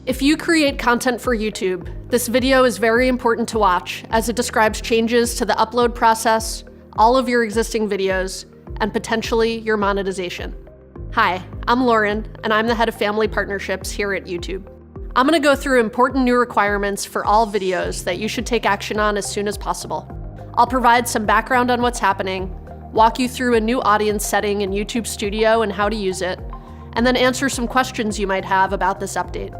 If you create content for YouTube, this video is very important to watch as it describes changes to the upload process, all of your existing videos, and potentially your monetization. Hi, I'm Lauren, and I'm the head of family partnerships here at YouTube. I'm gonna go through important new requirements for all videos that you should take action on as soon as possible. I'll provide some background on what's happening, walk you through a new audience setting in YouTube Studio and how to use it, and then answer some questions you might have about this update.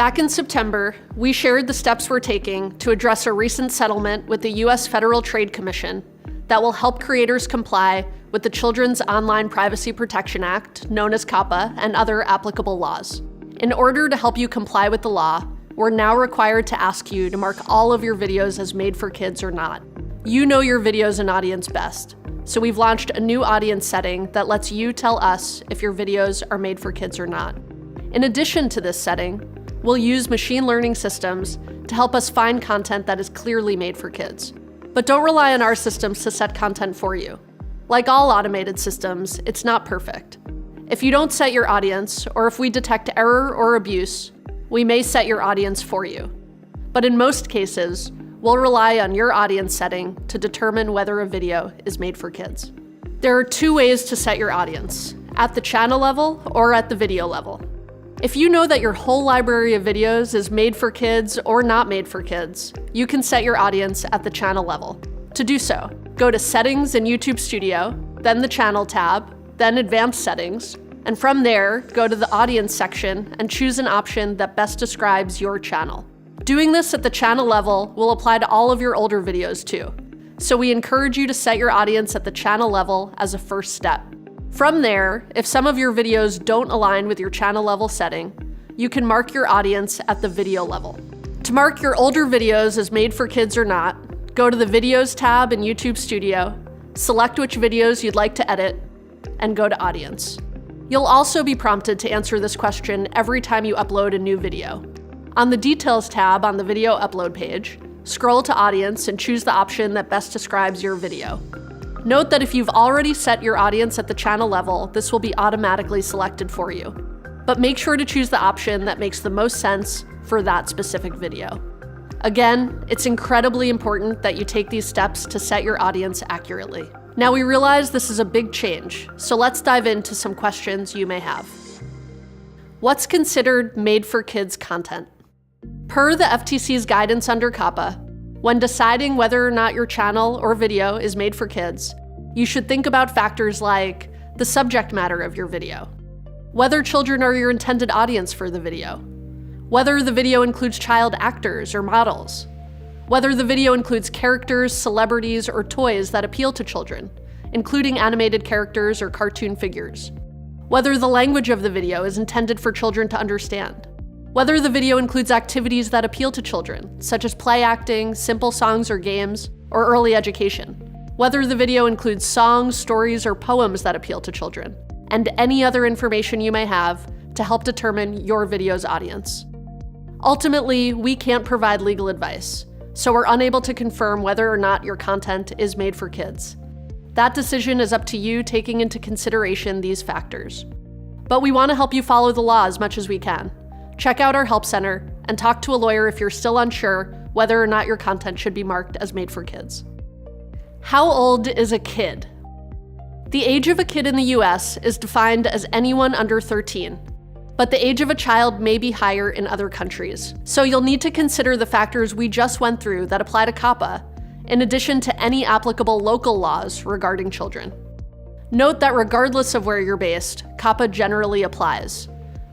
Back in September, we shared the steps we're taking to address a recent settlement with the U.S. Federal Trade Commission that will help creators comply with the Children's Online Privacy Protection Act, known as COPPA, and other applicable laws. In order to help you comply with the law, we're now required to ask you to mark all of your videos as made for kids or not. You know your videos and audience best, so we've launched a new audience setting that lets you tell us if your videos are made for kids or not. In addition to this setting, we'll use machine learning systems to help us find content that is clearly made for kids. But don't rely on our systems to set content for you. Like all automated systems, it's not perfect. If you don't set your audience, or if we detect error or abuse, we may set your audience for you. But in most cases, we'll rely on your audience setting to determine whether a video is made for kids. There are two ways to set your audience, at the channel level or at the video level. If you know that your whole library of videos is made for kids or not made for kids, you can set your audience at the channel level. To do so, go to Settings in YouTube Studio, then the Channel tab, then Advanced Settings, and from there, go to the Audience section and choose an option that best describes your channel. Doing this at the channel level will apply to all of your older videos too, so we encourage you to set your audience at the channel level as a first step. From there, if some of your videos don't align with your channel level setting, you can mark your audience at the video level. To mark your older videos as made for kids or not, go to the Videos tab in YouTube Studio, select which videos you'd like to edit, and go to Audience. You'll also be prompted to answer this question every time you upload a new video. On the Details tab on the video upload page, scroll to Audience and choose the option that best describes your video. Note that if you've already set your audience at the channel level, this will be automatically selected for you. But make sure to choose the option that makes the most sense for that specific video. Again, it's incredibly important that you take these steps to set your audience accurately. Now we realize this is a big change, so let's dive into some questions you may have. What's considered made for kids content? Per the FTC's guidance under COPPA, when deciding whether or not your channel or video is made for kids, you should think about factors like the subject matter of your video, whether children are your intended audience for the video, whether the video includes child actors or models, whether the video includes characters, celebrities, or toys that appeal to children, including animated characters or cartoon figures, whether the language of the video is intended for children to understand, whether the video includes activities that appeal to children, such as play acting, simple songs or games, or early education, whether the video includes songs, stories, or poems that appeal to children, and any other information you may have to help determine your video's audience. Ultimately, we can't provide legal advice, so we're unable to confirm whether or not your content is made for kids. That decision is up to you, taking into consideration these factors. But we want to help you follow the law as much as we can. Check out our help center and talk to a lawyer if you're still unsure whether or not your content should be marked as made for kids. How old is a kid? The age of a kid in the US is defined as anyone under 13, but the age of a child may be higher in other countries. So you'll need to consider the factors we just went through that apply to COPPA, in addition to any applicable local laws regarding children. Note that regardless of where you're based, COPPA generally applies.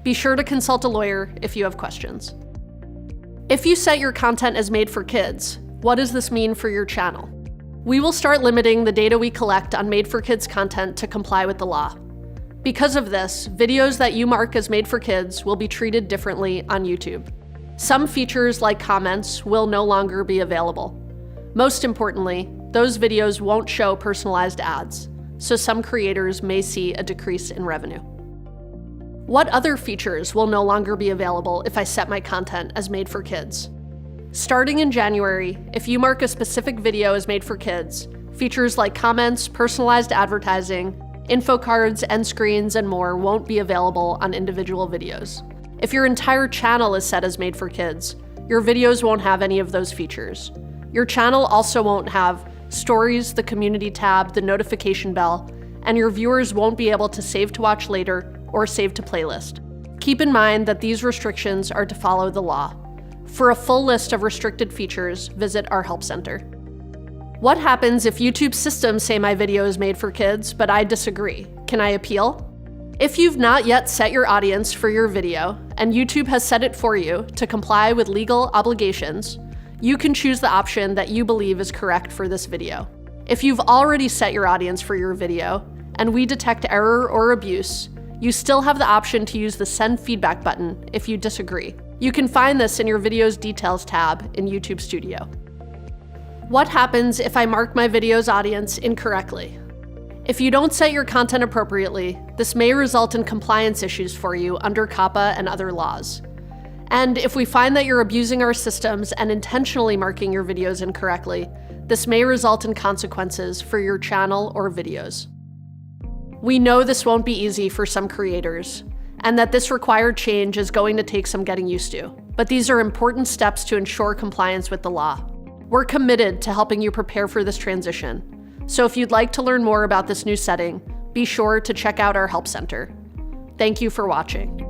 Be sure to consult a lawyer if you have questions. If you set your content as made for kids, what does this mean for your channel? We will start limiting the data we collect on made for kids content to comply with the law. Because of this, videos that you mark as made for kids will be treated differently on YouTube. Some features like comments will no longer be available. Most importantly, those videos won't show personalized ads, so some creators may see a decrease in revenue. What other features will no longer be available if I set my content as made for kids? Starting in January, if you mark a specific video as made for kids, features like comments, personalized advertising, Info cards, end screens, and more won't be available on individual videos. If your entire channel is set as made for kids, your videos won't have any of those features. Your channel also won't have stories, the community tab, the notification bell, and your viewers won't be able to save to watch later or save to playlist. Keep in mind that these restrictions are to follow the law. For a full list of restricted features, visit our Help Center. What happens if YouTube's systems say my video is made for kids, but I disagree? Can I appeal? If you've not yet set your audience for your video, and YouTube has set it for you to comply with legal obligations, you can choose the option that you believe is correct for this video. If you've already set your audience for your video, and we detect error or abuse, you still have the option to use the Send Feedback button if you disagree. You can find this in your Video's Details tab in YouTube Studio. What happens if I mark my video's audience incorrectly? If you don't set your content appropriately, this may result in compliance issues for you under COPPA and other laws. And if we find that you're abusing our systems and intentionally marking your videos incorrectly, this may result in consequences for your channel or videos. We know this won't be easy for some creators, and that this required change is going to take some getting used to. But these are important steps to ensure compliance with the law. We're committed to helping you prepare for this transition. So if you'd like to learn more about this new setting, be sure to check out our Help Center. Thank you for watching.